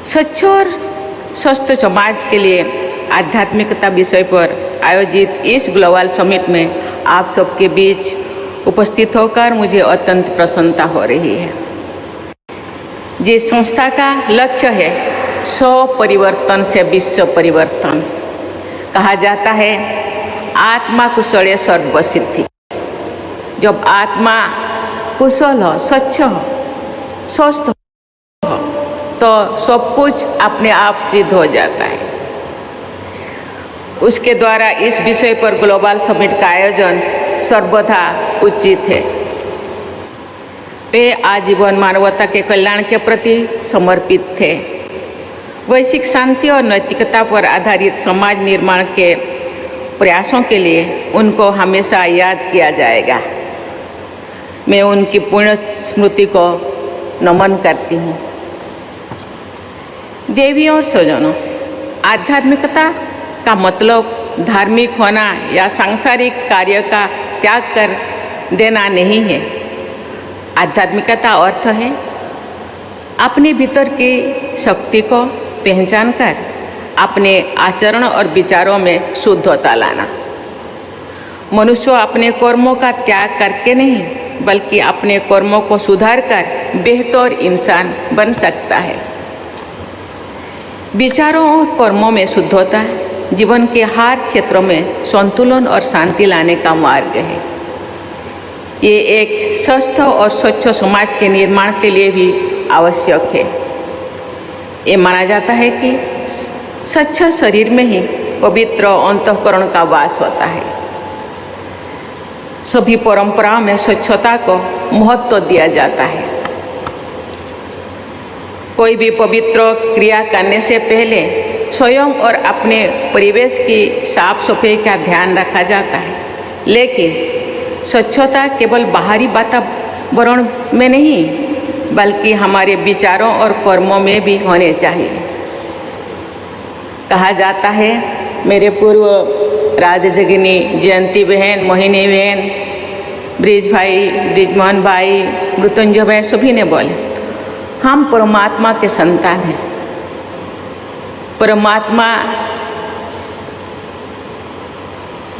स्वच्छ और स्वस्थ समाज के लिए आध्यात्मिकता विषय पर आयोजित इस ग्लोबल समिट में आप सबके बीच उपस्थित होकर मुझे अत्यंत प्रसन्नता हो रही है। जिस संस्था का लक्ष्य है 100 परिवर्तन से विश्व परिवर्तन, कहा जाता है आत्मा कुशले सर्व सिद्धि। जब आत्मा कुशल हो, स्वच्छ हो, स्वस्थ हो तो सब कुछ अपने आप सिद्ध हो जाता है। उसके द्वारा इस विषय पर ग्लोबल समिट का आयोजन सर्वथा उचित है। वे आजीवन मानवता के कल्याण के प्रति समर्पित थे। वैश्विक शांति और नैतिकता पर आधारित समाज निर्माण के प्रयासों के लिए उनको हमेशा याद किया जाएगा। मैं उनकी पुण्य स्मृति को नमन करती हूँ। देवी और स्वजनों, आध्यात्मिकता का मतलब धार्मिक होना या सांसारिक कार्य का त्याग कर देना नहीं है। आध्यात्मिकता अर्थ है अपने भीतर की शक्ति को पहचान कर अपने आचरण और विचारों में शुद्धता लाना। मनुष्य अपने कर्मों का त्याग करके नहीं बल्कि अपने कर्मों को सुधार कर बेहतर इंसान बन सकता है। विचारों और कर्मों में शुद्धता जीवन के हर क्षेत्रों में संतुलन और शांति लाने का मार्ग है। ये एक स्वस्थ और स्वच्छ समाज के निर्माण के लिए भी आवश्यक है। ये माना जाता है कि स्वच्छ शरीर में ही पवित्र अंतःकरण का वास होता है। सभी परंपराओं में स्वच्छता को महत्व दिया जाता है। कोई भी पवित्र क्रिया करने से पहले स्वयं और अपने परिवेश की साफ सफाई का ध्यान रखा जाता है। लेकिन स्वच्छता केवल बाहरी वातावरण में नहीं बल्कि हमारे विचारों और कर्मों में भी होने चाहिए। कहा जाता है, मेरे पूर्व राजजगिनी जयंती बहन, मोहिनी बहन, ब्रिज भाई, ब्रिजमोहन भाई, मृत्युंजय भाई सभी ने बोले हम परमात्मा के संतान हैं। परमात्मा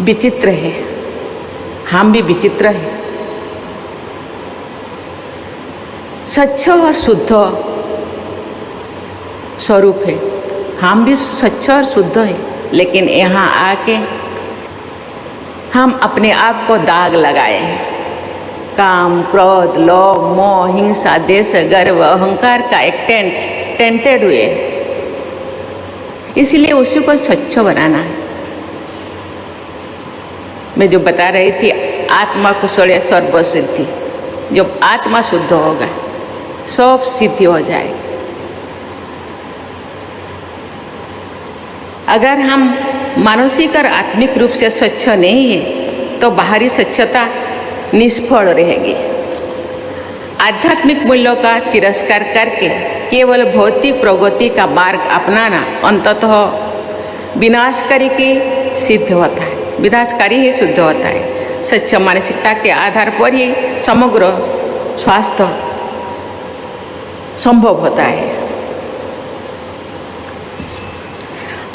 विचित्र है, हम भी विचित्र हैं। स्वच्छ और शुद्ध स्वरूप है, हम भी स्वच्छ और शुद्ध हैं। लेकिन यहाँ आके हम अपने आप को दाग लगाए हैं। काम, क्रोध, लोभ, मोह, हिंसा, द्वेष, गर्व, अहंकार का एक टेंटेड हुए। इसलिए उसी को स्वच्छ बनाना है। मैं जो बता रही थी आत्मा कुशले सर्व सिद्धि। जब आत्मा शुद्ध होगा सब सिद्धि हो जाएगी। अगर हम मानसिक और आत्मिक रूप से स्वच्छ नहीं है तो बाहरी स्वच्छता निष्फल रहेगी। आध्यात्मिक मूल्यों का तिरस्कार करके केवल भौतिक प्रगति का मार्ग अपनाना अंततः विनाशकारी की सिद्ध होता है, विनाशकारी ही सिद्ध होता है। सच्चा मानसिकता के आधार पर ही समग्र स्वास्थ्य संभव होता है।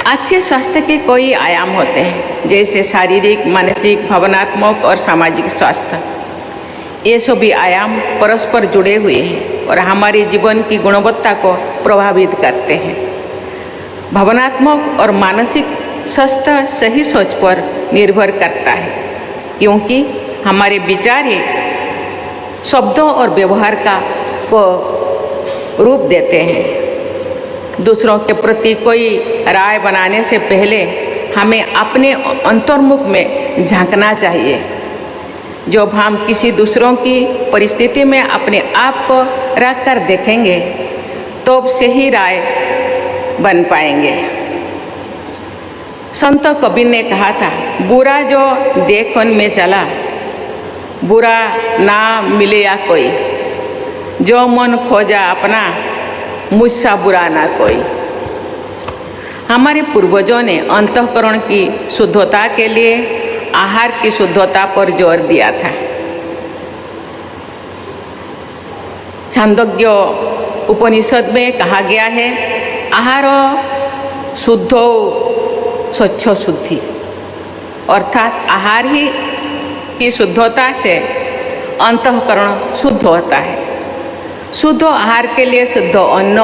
अच्छे स्वास्थ्य के कई आयाम होते हैं, जैसे शारीरिक, मानसिक, भावनात्मक और सामाजिक स्वास्थ्य। ये सभी आयाम परस्पर जुड़े हुए हैं और हमारे जीवन की गुणवत्ता को प्रभावित करते हैं। भावनात्मक और मानसिक स्वास्थ्य सही सोच पर निर्भर करता है, क्योंकि हमारे विचार ही शब्दों और व्यवहार को रूप देते हैं। दूसरों के प्रति कोई राय बनाने से पहले हमें अपने अंतर्मुख में झांकना चाहिए। जब हम किसी दूसरों की परिस्थिति में अपने आप को रख कर देखेंगे तो सही राय बन पाएंगे। संत कबीर ने कहा था, बुरा जो देखन में चला बुरा ना मिले या कोई, जो मन खोजा अपना मुझसा बुरा ना कोई। हमारे पूर्वजों ने अंतःकरण की शुद्धता के लिए आहार की शुद्धता पर जोर दिया था। छांदोग्य उपनिषद में कहा गया है, आहार शुद्ध स्वच्छ शुद्धि, अर्थात आहार ही की शुद्धता से अंतःकरण शुद्ध होता है। शुद्ध आहार के लिए शुद्ध अन्न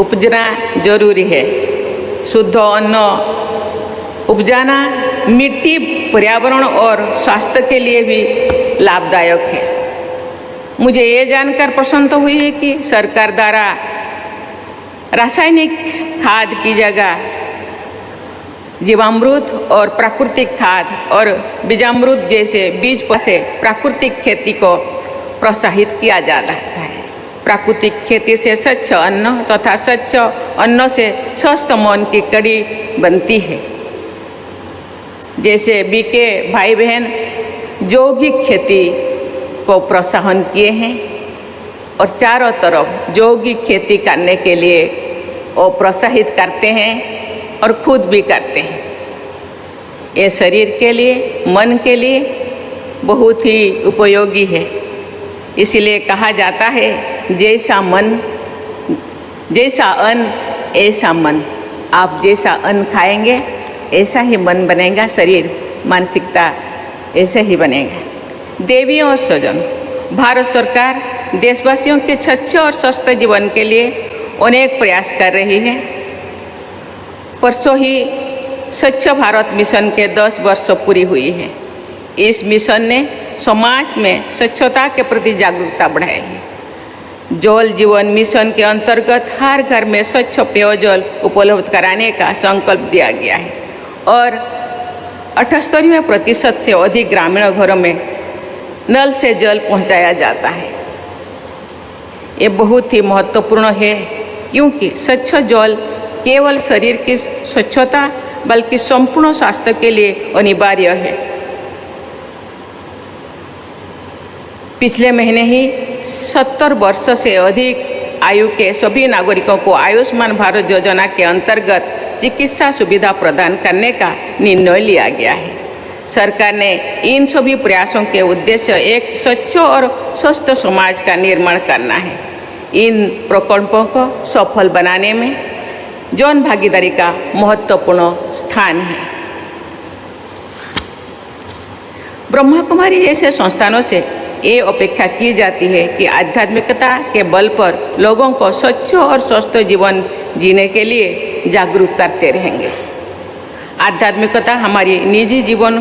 उपजना जरूरी है। शुद्ध अन्न उपजाना मिट्टी, पर्यावरण और स्वास्थ्य के लिए भी लाभदायक है। मुझे ये जानकर प्रसन्नता हुई है कि सरकार द्वारा रासायनिक खाद की जगह जीवामृत और प्राकृतिक खाद और बीजामृत जैसे बीज से प्राकृतिक खेती को प्रोत्साहित किया जाता है। प्राकृतिक खेती से स्वच्छ अन्न तथा स्वच्छ अन्न से स्वस्थ मन की कड़ी बनती है। जैसे बीके भाई बहन जैविक खेती को प्रोत्साहन किए हैं और चारों तरफ जैविक खेती करने के लिए वो प्रोत्साहित करते हैं और खुद भी करते हैं। ये शरीर के लिए, मन के लिए बहुत ही उपयोगी है। इसीलिए कहा जाता है जैसा मन जैसा अन्न ऐसा मन। आप जैसा अन्न खाएंगे ऐसा ही मन बनेगा, शरीर मानसिकता ऐसे ही बनेगा। देवियों और स्वजन, भारत सरकार देशवासियों के स्वच्छ और स्वस्थ जीवन के लिए अनेक प्रयास कर रही है। परसों ही स्वच्छ भारत मिशन के 10 वर्ष पूरी हुई है। इस मिशन ने समाज में स्वच्छता के प्रति जागरूकता बढ़ाई है। जल जीवन मिशन के अंतर्गत हर घर में स्वच्छ पेयजल उपलब्ध कराने का संकल्प दिया गया है और 78% से अधिक ग्रामीण घरों में नल से जल पहुंचाया जाता है। ये बहुत ही महत्वपूर्ण है क्योंकि स्वच्छ जल केवल शरीर की स्वच्छता बल्कि संपूर्ण स्वास्थ्य के लिए अनिवार्य है। पिछले महीने ही 70 वर्ष से अधिक आयु के सभी नागरिकों को आयुष्मान भारत योजना के अंतर्गत चिकित्सा सुविधा प्रदान करने का निर्णय लिया गया है। सरकार ने इन सभी प्रयासों के उद्देश्य एक स्वच्छ और स्वस्थ समाज का निर्माण करना है। इन प्रकल्पों को सफल बनाने में जन भागीदारी का महत्वपूर्ण स्थान है। ब्रह्मा कुमारी जैसे संस्थानों से ये अपेक्षा की जाती है कि आध्यात्मिकता के बल पर लोगों को स्वच्छ और स्वस्थ जीवन जीने के लिए जागरूक करते रहेंगे। आध्यात्मिकता हमारी निजी जीवन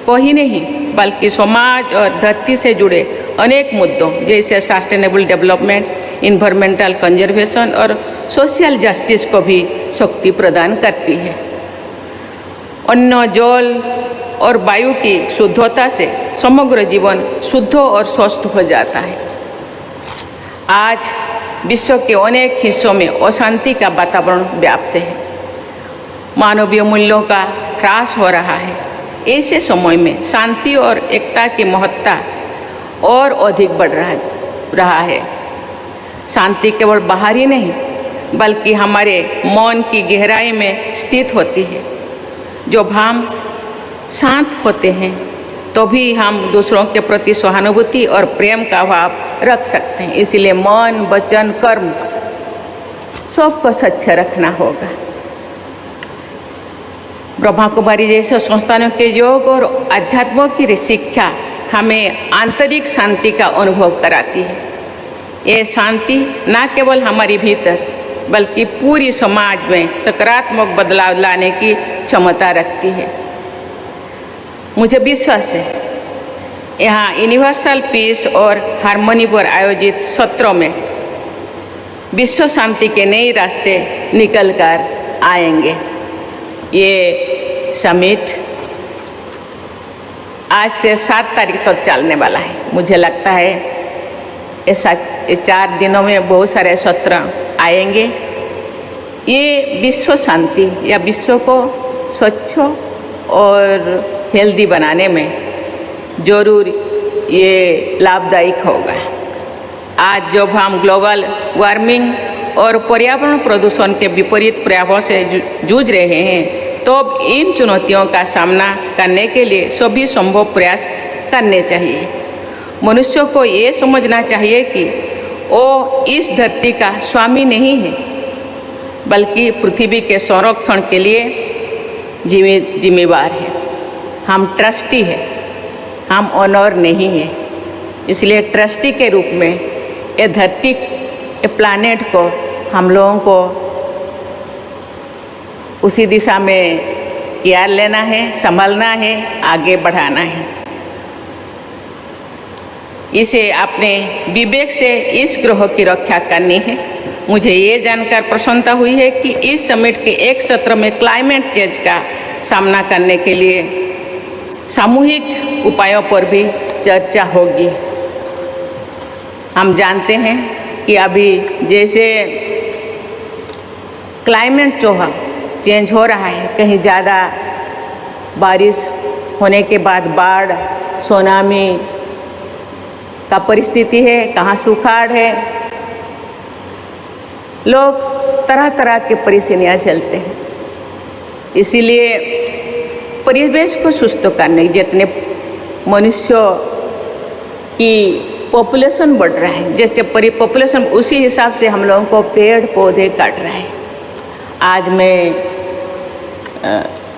को ही नहीं बल्कि समाज और धरती से जुड़े अनेक मुद्दों जैसे सस्टेनेबल डेवलपमेंट, इन्वायरमेंटल कंजर्वेशन और सोशल जस्टिस को भी शक्ति प्रदान करती है। अन्न, जल और वायु की शुद्धता से समग्र जीवन शुद्ध और स्वस्थ हो जाता है। आज विश्व के अनेक हिस्सों में अशांति का वातावरण व्याप्त है। मानवीय मूल्यों का ह्रास हो रहा है। ऐसे समय में शांति और एकता की महत्ता और अधिक बढ़ रहा है। शांति केवल बाहर ही नहीं बल्कि हमारे मन की गहराई में स्थित होती है। जो हम शांत होते हैं तो भी हम दूसरों के प्रति सहानुभूति और प्रेम का भाव रख सकते हैं। इसलिए मन, वचन, कर्म सबको स्वच्छ रखना होगा। ब्रह्मा कुमारी जैसे संस्थानों के योग और अध्यात्म की शिक्षा हमें आंतरिक शांति का अनुभव कराती है। ये शांति न केवल हमारे भीतर बल्कि पूरी समाज में सकारात्मक बदलाव लाने की क्षमता रखती है। मुझे विश्वास है यहाँ यूनिवर्सल पीस और हार्मनी पर आयोजित सत्रों में विश्व शांति के नए रास्ते निकल कर आएंगे। ये समिट आज से 7 तारीख तक चलने वाला है। मुझे लगता है ऐसा 4 दिनों में बहुत सारे सत्र आएंगे। ये विश्व शांति या विश्व को स्वच्छ और हेल्दी बनाने में जरूर ये लाभदायक होगा। आज जब हम ग्लोबल वार्मिंग और पर्यावरण प्रदूषण के विपरीत प्रभावों से जूझ रहे हैं तो इन चुनौतियों का सामना करने के लिए सभी संभव प्रयास करने चाहिए। मनुष्य को ये समझना चाहिए कि वो इस धरती का स्वामी नहीं है, बल्कि पृथ्वी के संरक्षण के लिए जिम्मेवार है। हम ट्रस्टी है, हम ओनर नहीं है। इसलिए ट्रस्टी के रूप में ये धरती, ये प्लानेट को हम लोगों को उसी दिशा में केयर लेना है, संभालना है, आगे बढ़ाना है। इसे अपने विवेक से इस ग्रह की रक्षा करनी है। मुझे ये जानकर प्रसन्नता हुई है कि इस समिट के एक सत्र में क्लाइमेट चेंज का सामना करने के लिए सामूहिक उपायों पर भी चर्चा होगी। हम जानते हैं कि अभी जैसे क्लाइमेट जो है चेंज हो रहा है, कहीं ज़्यादा बारिश होने के बाद बाढ़, सुनामी का परिस्थिति है, कहाँ सुखाड़ है, लोग तरह तरह के परेशानियाँ झेलते हैं। इसीलिए परिवेश को सुस्त करने, जितने मनुष्यों की पॉपुलेशन बढ़ रहा है, जैसे पॉपुलेशन उसी हिसाब से हम लोगों को पेड़ पौधे काट रहा है। आज मैं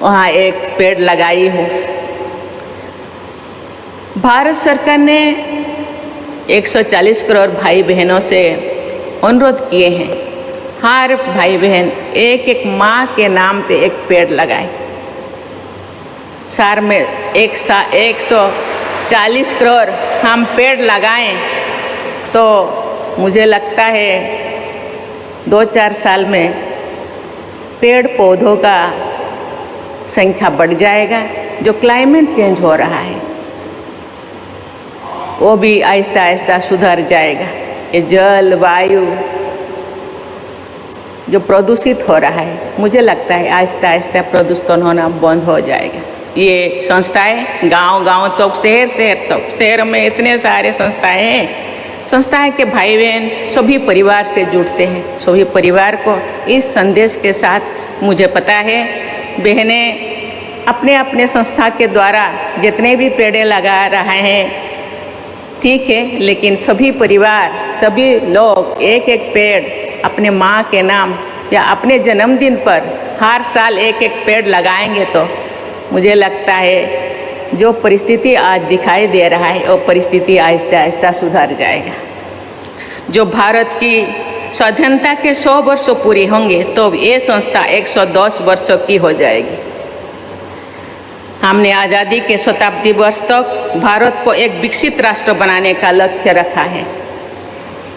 वहाँ एक पेड़ लगाई हूँ। भारत सरकार ने 140 करोड़ भाई बहनों से अनुरोध किए हैं, हर भाई बहन एक एक माँ के नाम पे एक पेड़ लगाए। साल में 140 करोड़ हम पेड़ लगाएं तो मुझे लगता है 2-4 साल में पेड़ पौधों का संख्या बढ़ जाएगा। जो क्लाइमेट चेंज हो रहा है वो भी आहिस्ता आहिस्ता सुधर जाएगा। ये जल वायु जो प्रदूषित हो रहा है, मुझे लगता है आहिस्ता आहिस्ता प्रदूषण होना बंद हो जाएगा। ये संस्थाएं गांव-गांव तक, शहर तक, शहर में इतने सारे संस्थाएं हैं, संस्थाएं के भाई बहन सभी परिवार से जुड़ते हैं। सभी परिवार को इस संदेश के साथ, मुझे पता है बहनें अपने अपने संस्था के द्वारा जितने भी पेड़ लगा रहे हैं ठीक है, लेकिन सभी परिवार, सभी लोग एक एक पेड़ अपने माँ के नाम या अपने जन्मदिन पर हर साल एक एक पेड़ लगाएंगे तो मुझे लगता है जो परिस्थिति आज दिखाई दे रहा है वो परिस्थिति आहिस्ता आहिस्ता सुधर जाएगा। जो भारत की स्वाधीनता के 100 वर्ष पूरे होंगे तो ये संस्था 110 वर्षों की हो जाएगी। हमने आज़ादी के शताब्दी वर्ष तक भारत को एक विकसित राष्ट्र बनाने का लक्ष्य रखा है,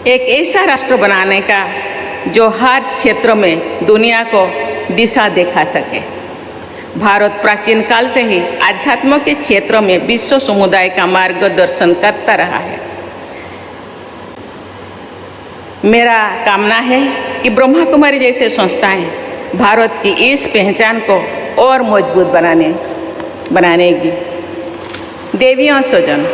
एक ऐसा राष्ट्र बनाने का जो हर क्षेत्र में दुनिया को दिशा दिखा सके। भारत प्राचीन काल से ही आध्यात्म के क्षेत्र में विश्व समुदाय का मार्गदर्शन करता रहा है। मेरा कामना है कि ब्रह्मा कुमारी जैसे संस्थाएं भारत की इस पहचान को और मजबूत बनानेगी। देवियों स्वजन,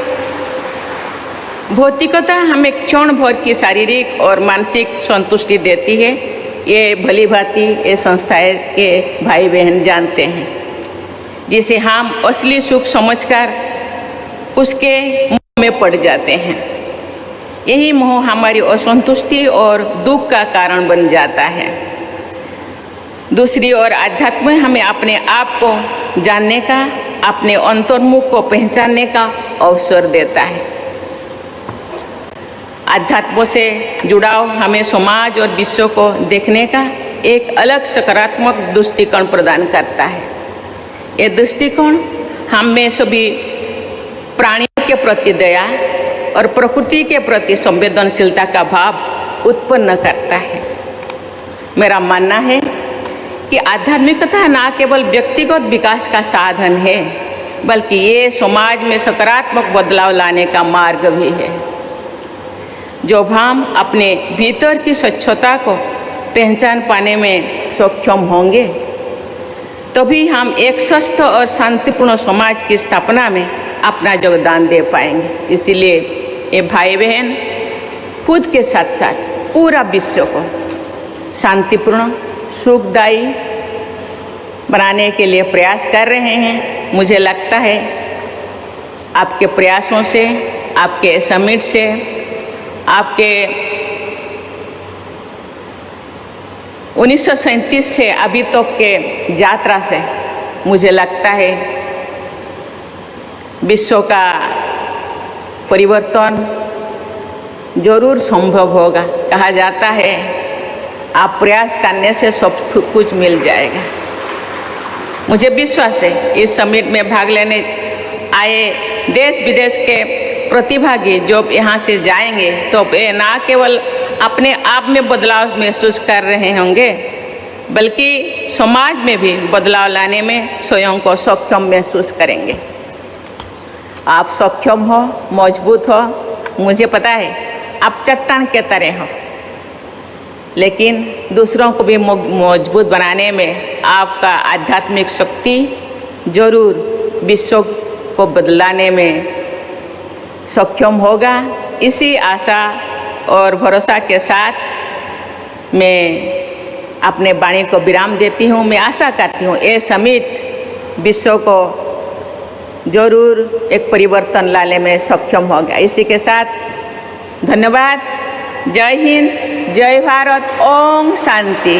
भौतिकता हमें क्षण भर की शारीरिक और मानसिक संतुष्टि देती है, ये भली भांति ये संस्थाएं के भाई बहन जानते हैं, जिसे हम असली सुख समझकर उसके मोह में पड़ जाते हैं। यही मोह हमारी असंतुष्टि और दुख का कारण बन जाता है। दूसरी ओर अध्यात्म हमें अपने आप को जानने का, अपने अंतर्मुख को पहचानने का अवसर देता है। अध्यात्म से जुड़ाव हमें समाज और विश्व को देखने का एक अलग सकारात्मक दृष्टिकोण प्रदान करता है। ये दृष्टिकोण हम में सभी प्राणियों के प्रति दया और प्रकृति के प्रति संवेदनशीलता का भाव उत्पन्न करता है। मेरा मानना है कि आध्यात्मिकता न केवल व्यक्तिगत विकास का साधन है, बल्कि ये समाज में सकारात्मक बदलाव लाने का मार्ग भी है। जब हम अपने भीतर की स्वच्छता को पहचान पाने में सक्षम होंगे, तभी हम एक स्वस्थ और शांतिपूर्ण समाज की स्थापना में अपना योगदान दे पाएंगे। इसीलिए ये भाई बहन खुद के साथ साथ पूरा विश्व को शांतिपूर्ण, सुखदायी बनाने के लिए प्रयास कर रहे हैं। मुझे लगता है आपके प्रयासों से, आपके समिट से, आपके 1937 से अभी तक के यात्रा से मुझे लगता है विश्व का परिवर्तन जरूर संभव होगा। कहा जाता है आप प्रयास करने से सब कुछ मिल जाएगा। मुझे विश्वास है इस समिट में भाग लेने आए देश विदेश के प्रतिभागी जब यहाँ से जाएंगे तो वे ना केवल अपने आप में बदलाव महसूस कर रहे होंगे बल्कि समाज में भी बदलाव लाने में स्वयं को सक्षम महसूस करेंगे। आप सक्षम हो, मजबूत हो, मुझे पता है आप चट्टान के तरह हो, लेकिन दूसरों को भी मजबूत बनाने में आपका आध्यात्मिक शक्ति जरूर विश्व को बदलाने में सक्षम होगा। इसी आशा और भरोसा के साथ मैं अपने वाणी को विराम देती हूँ। मैं आशा करती हूँ ये समिट विश्व को जरूर एक परिवर्तन लाने में सक्षम होगा। इसी के साथ धन्यवाद। जय हिंद, जय भारत, ओम शांति।